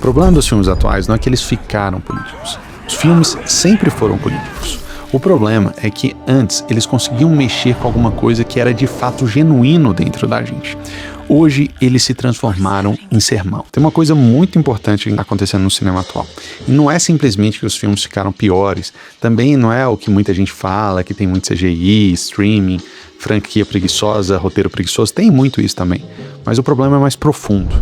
problema dos filmes atuais não é que eles ficaram políticos. Os filmes sempre foram políticos. O problema é que antes eles conseguiam mexer com alguma coisa que era de fato genuíno dentro da gente. Hoje eles se transformaram em sermão. Tem uma coisa muito importante acontecendo no cinema atual. E não é simplesmente que os filmes ficaram piores. Também não é o que muita gente fala, que tem muito CGI, streaming, franquia preguiçosa, roteiro preguiçoso. Tem muito isso também. Mas o problema é mais profundo.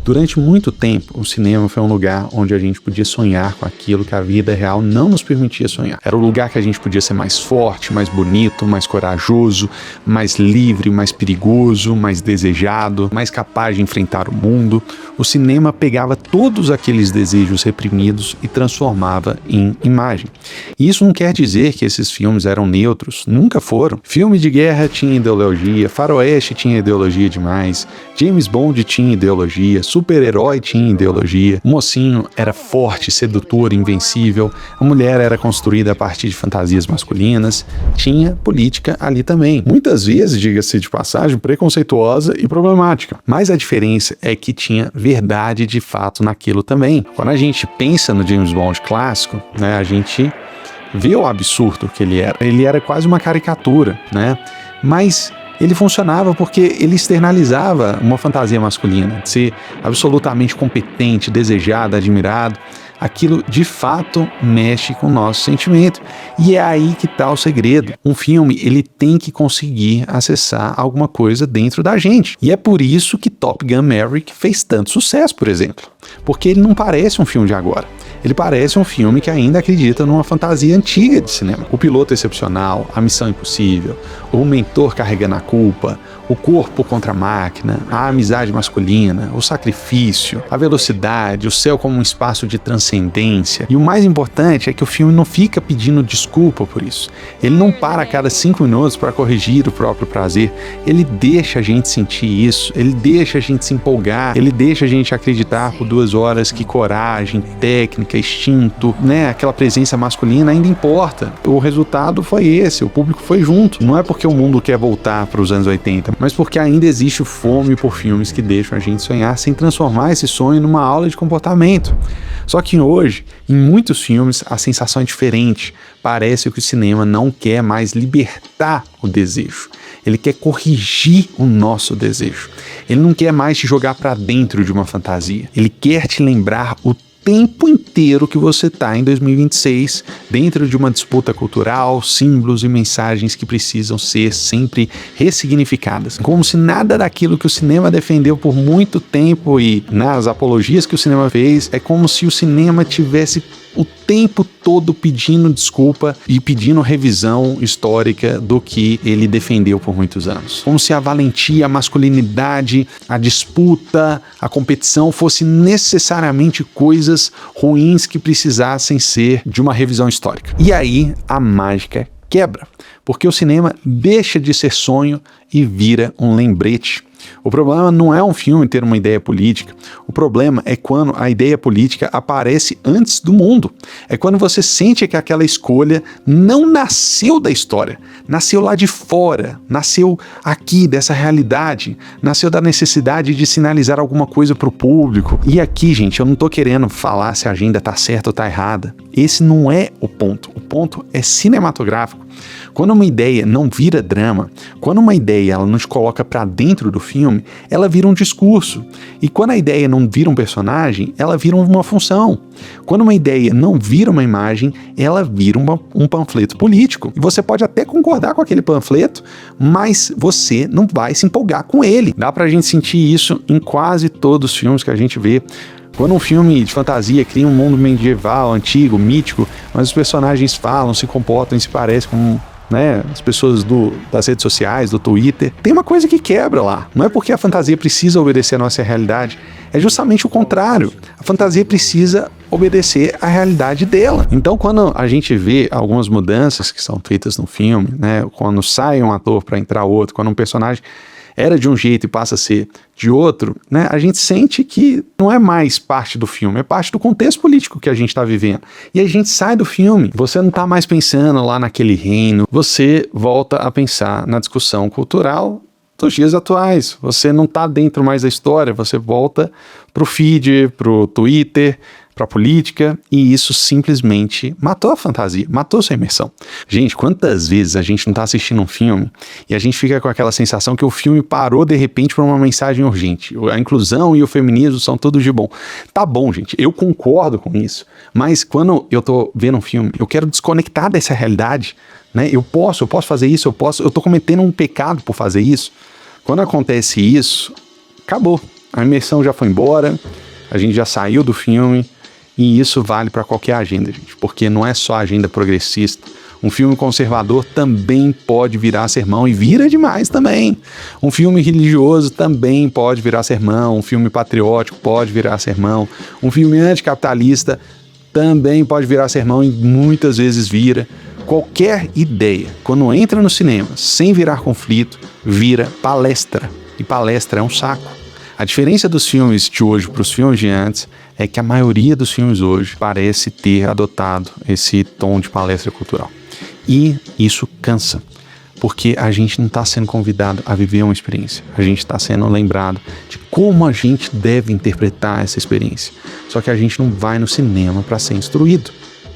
Durante muito tempo, o cinema foi um lugar onde a gente podia sonhar com aquilo que a vida real não nos permitia sonhar. Era o lugar que a gente podia ser mais forte, mais bonito, mais corajoso, mais livre, mais perigoso, mais desejado, mais capaz de enfrentar o mundo. O cinema pegava todos aqueles desejos reprimidos e transformava em imagem. E isso não quer dizer que esses filmes eram neutros, nunca foram. Filme de guerra tinha ideologia, faroeste tinha ideologia demais, James Bond tinha ideologia, super-herói tinha ideologia, o mocinho era forte, sedutor, invencível, a mulher era construída a partir de fantasias masculinas, tinha política ali também. Muitas vezes, diga-se de passagem, preconceituosa e problemática. Mas a diferença é que tinha verdade de fato naquilo também. Quando a gente pensa no James Bond clássico, né, a gente vê o absurdo que ele era. Ele era quase uma caricatura, né? Mas ele funcionava porque ele externalizava uma fantasia masculina, de ser absolutamente competente, desejado, admirado. Aquilo de fato mexe com o nosso sentimento. E é aí que está o segredo. Um filme, ele tem que conseguir acessar alguma coisa dentro da gente. E é por isso que Top Gun Maverick fez tanto sucesso, por exemplo. Porque ele não parece um filme de agora. Ele parece um filme que ainda acredita numa fantasia antiga de cinema. O piloto excepcional, a missão impossível, o mentor carregando a culpa, o corpo contra a máquina, a amizade masculina, o sacrifício, a velocidade, o céu como um espaço de transcendência. E o mais importante é que o filme não fica pedindo desculpa por isso. Ele não para a cada 5 minutos para corrigir o próprio prazer. Ele deixa a gente sentir isso, ele deixa a gente se empolgar, ele deixa a gente acreditar por 2 horas que coragem, técnica, instinto, né, aquela presença masculina ainda importa. O resultado foi esse, o público foi junto. Não é porque o mundo quer voltar para os anos 80, mas porque ainda existe fome por filmes que deixam a gente sonhar sem transformar esse sonho numa aula de comportamento. Só que hoje, em muitos filmes, a sensação é diferente. Parece que o cinema não quer mais libertar o desejo. Ele quer corrigir o nosso desejo. Ele não quer mais te jogar para dentro de uma fantasia. Ele quer te lembrar o tempo inteiro que você está em 2026, dentro de uma disputa cultural, símbolos e mensagens que precisam ser sempre ressignificadas. Como se nada daquilo que o cinema defendeu por muito tempo e nas apologias que o cinema fez, é como se o cinema tivesse o tempo todo pedindo desculpa e pedindo revisão histórica do que ele defendeu por muitos anos. Como se a valentia, a masculinidade, a disputa, a competição fosse necessariamente coisas ruins que precisassem ser de uma revisão histórica. E aí a mágica quebra, porque o cinema deixa de ser sonho e vira um lembrete. O problema não é um filme ter uma ideia política. O problema é quando a ideia política aparece antes do mundo. É quando você sente que aquela escolha não nasceu da história, nasceu lá de fora, nasceu aqui dessa realidade, nasceu da necessidade de sinalizar alguma coisa para o público. E aqui, gente, eu não estou querendo falar se a agenda está certa ou está errada. Esse não é o ponto. O ponto é cinematográfico. Quando uma ideia não vira drama, quando uma ideia ela não te coloca para dentro do filme, ela vira um discurso. E quando a ideia não vira um personagem, ela vira uma função. Quando uma ideia não vira uma imagem, ela vira um panfleto político. E você pode até concordar com aquele panfleto, mas você não vai se empolgar com ele. Dá pra gente sentir isso em quase todos os filmes que a gente vê. Quando um filme de fantasia cria um mundo medieval, antigo, mítico, mas os personagens falam, se comportam e se parecem com, né, as pessoas das redes sociais, do Twitter, tem uma coisa que quebra lá. Não é porque a fantasia precisa obedecer à nossa realidade, é justamente o contrário. A fantasia precisa obedecer à realidade dela. Então, quando a gente vê algumas mudanças que são feitas no filme, né, quando sai um ator para entrar outro, quando um personagem era de um jeito e passa a ser de outro, né, a gente sente que não é mais parte do filme, é parte do contexto político que a gente está vivendo. E a gente sai do filme, você não está mais pensando lá naquele reino, você volta a pensar na discussão cultural dos dias atuais. Você não tá dentro mais da história, você volta pro feed, pro Twitter, pra política, e isso simplesmente matou a fantasia, matou sua imersão. Gente, quantas vezes a gente não tá assistindo um filme e a gente fica com aquela sensação que o filme parou de repente por uma mensagem urgente. A inclusão e o feminismo são tudo de bom. Tá bom, gente, eu concordo com isso, mas quando eu tô vendo um filme, eu quero desconectar dessa realidade, né? Eu posso fazer isso, eu tô cometendo um pecado por fazer isso. Quando acontece isso, acabou. A imersão já foi embora, a gente já saiu do filme. E isso vale para qualquer agenda, gente, porque não é só agenda progressista. Um filme conservador também pode virar sermão, e vira demais também. Um filme religioso também pode virar sermão, um filme patriótico pode virar sermão, um filme anticapitalista também pode virar sermão, e muitas vezes vira. Qualquer ideia, quando entra no cinema sem virar conflito, vira palestra, e palestra é um saco. A diferença dos filmes de hoje para os filmes de antes é que a maioria dos filmes hoje parece ter adotado esse tom de palestra cultural. E isso cansa, porque a gente não está sendo convidado a viver uma experiência. A gente está sendo lembrado de como a gente deve interpretar essa experiência. Só que a gente não vai no cinema para ser instruído.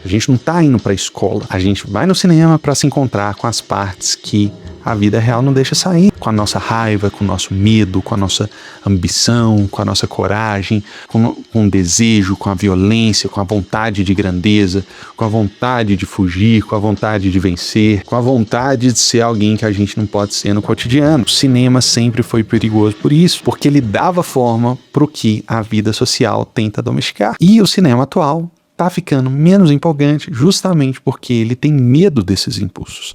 A gente não está indo para a escola. A gente vai no cinema para se encontrar com as partes que a vida real não deixa sair, com a nossa raiva, com o nosso medo, com a nossa ambição, com a nossa coragem, com o desejo, com a violência, com a vontade de grandeza, com a vontade de fugir, com a vontade de vencer, com a vontade de ser alguém que a gente não pode ser no cotidiano. O cinema sempre foi perigoso por isso, porque ele dava forma para o que a vida social tenta domesticar. E o cinema atual tá ficando menos empolgante justamente porque ele tem medo desses impulsos.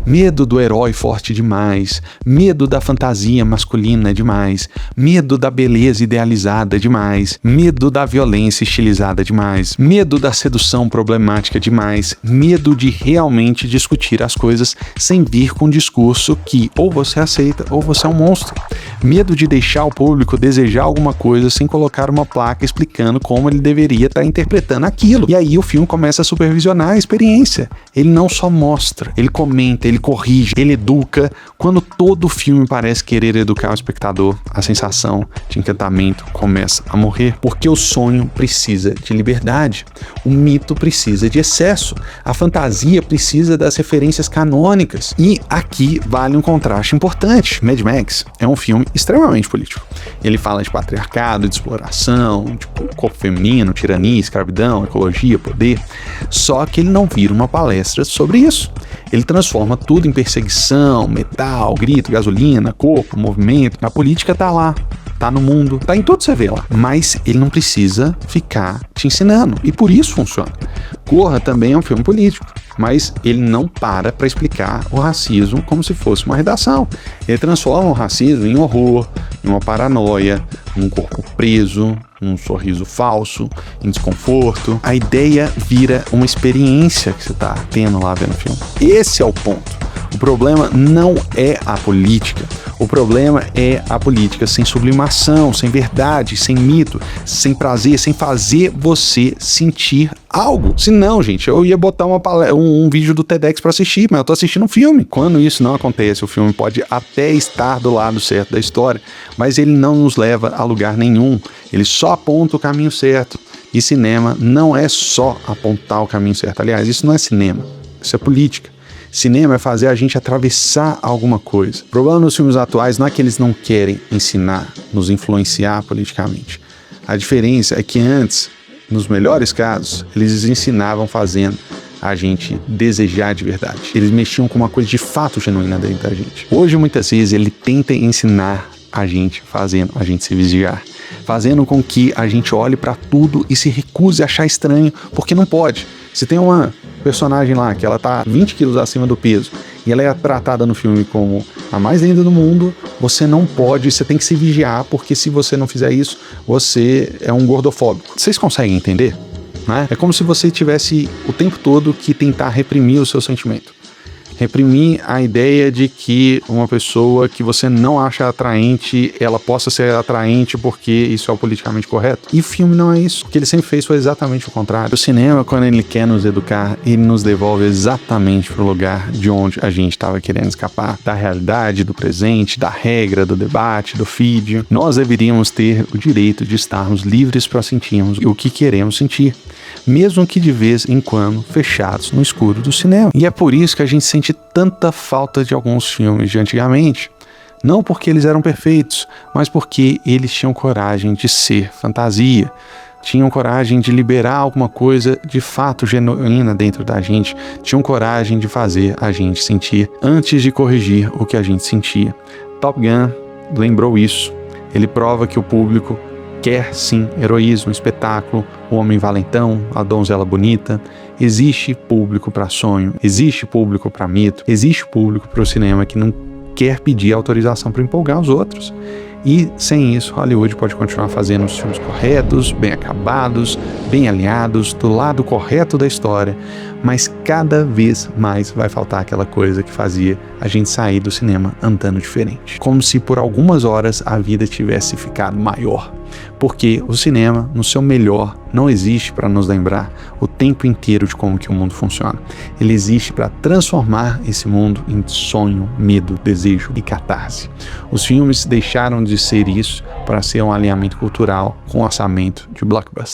Medo do herói forte demais, medo da fantasia masculina demais, medo da beleza idealizada demais, medo da violência estilizada demais, medo da sedução problemática demais, medo de realmente discutir as coisas sem vir com um discurso que ou você aceita ou você é um monstro. Medo de deixar o público desejar alguma coisa sem colocar uma placa explicando como ele deveria estar interpretando aquilo. E aí o filme começa a supervisionar a experiência. Ele não só mostra, ele comenta, ele corrige, ele educa. Quando todo filme parece querer educar o espectador, a sensação de encantamento começa a morrer. Porque o sonho precisa de liberdade, o mito precisa de excesso, a fantasia precisa das referências canônicas. E aqui vale um contraste importante. Mad Max é um filme extremamente político. Ele fala de patriarcado, de exploração, de corpo feminino, tirania, escravidão, ecologia, poder. Só que ele não vira uma palestra sobre isso. Ele transforma tudo em perseguição, metal, grito, gasolina, corpo, movimento. A política tá lá, tá no mundo, tá em tudo você vê lá. Mas ele não precisa ficar te ensinando. E por isso funciona. Corra também é um filme político, mas ele não para explicar o racismo como se fosse uma redação. Ele transforma o racismo em horror, em uma paranoia, num corpo preso, num sorriso falso, em desconforto. A ideia vira uma experiência que você tá tendo lá vendo o filme. Esse é o ponto. O problema não é a política. O problema é a política sem sublimação, sem verdade, sem mito, sem prazer, sem fazer você sentir algo. Se não, gente, eu ia botar um vídeo do TEDx pra assistir, mas eu tô assistindo um filme. Quando isso não acontece, o filme pode até estar do lado certo da história, mas ele não nos leva a lugar nenhum. Ele só aponta o caminho certo. E cinema não é só apontar o caminho certo. Aliás, isso não é cinema, isso é política. Cinema é fazer a gente atravessar alguma coisa. O problema nos filmes atuais não é que eles não querem ensinar, nos influenciar politicamente. A diferença é que antes, nos melhores casos, eles ensinavam fazendo a gente desejar de verdade. Eles mexiam com uma coisa de fato genuína dentro da gente. Hoje, muitas vezes, ele tenta ensinar a gente fazendo a gente se vigiar. Fazendo com que a gente olhe pra tudo e se recuse a achar estranho, porque não pode. Se tem uma personagem lá que ela tá 20 quilos acima do peso e ela é tratada no filme como a mais linda do mundo, você não pode, você tem que se vigiar, porque se você não fizer isso, você é um gordofóbico. Vocês conseguem entender? Né? É como se você tivesse o tempo todo que tentar reprimir o seu sentimento. Reprimir a ideia de que uma pessoa que você não acha atraente, ela possa ser atraente porque isso é o politicamente correto. E o filme não é isso. O que ele sempre fez foi exatamente o contrário. O cinema, quando ele quer nos educar, ele nos devolve exatamente para o lugar de onde a gente estava querendo escapar. Da realidade, do presente, da regra, do debate, do feed. Nós deveríamos ter o direito de estarmos livres para sentirmos o que queremos sentir, mesmo que de vez em quando fechados no escuro do cinema. E é por isso que a gente sente tanta falta de alguns filmes de antigamente. Não porque eles eram perfeitos, mas porque eles tinham coragem de ser fantasia. Tinham coragem de liberar alguma coisa de fato genuína dentro da gente. Tinham coragem de fazer a gente sentir antes de corrigir o que a gente sentia. Top Gun lembrou isso. Ele prova que o público quer sim heroísmo, espetáculo, o homem valentão, a donzela bonita. Existe público para sonho, existe público para mito, existe público para o cinema que não quer pedir autorização para empolgar os outros. E sem isso, Hollywood pode continuar fazendo os filmes corretos, bem acabados, bem alinhados, do lado correto da história, mas cada vez mais vai faltar aquela coisa que fazia a gente sair do cinema andando diferente. Como se por algumas horas a vida tivesse ficado maior. Porque o cinema, no seu melhor, não existe para nos lembrar o tempo inteiro de como que o mundo funciona. Ele existe para transformar esse mundo em sonho, medo, desejo e catarse. Os filmes deixaram de ser isso para ser um alinhamento cultural com orçamento de blockbuster.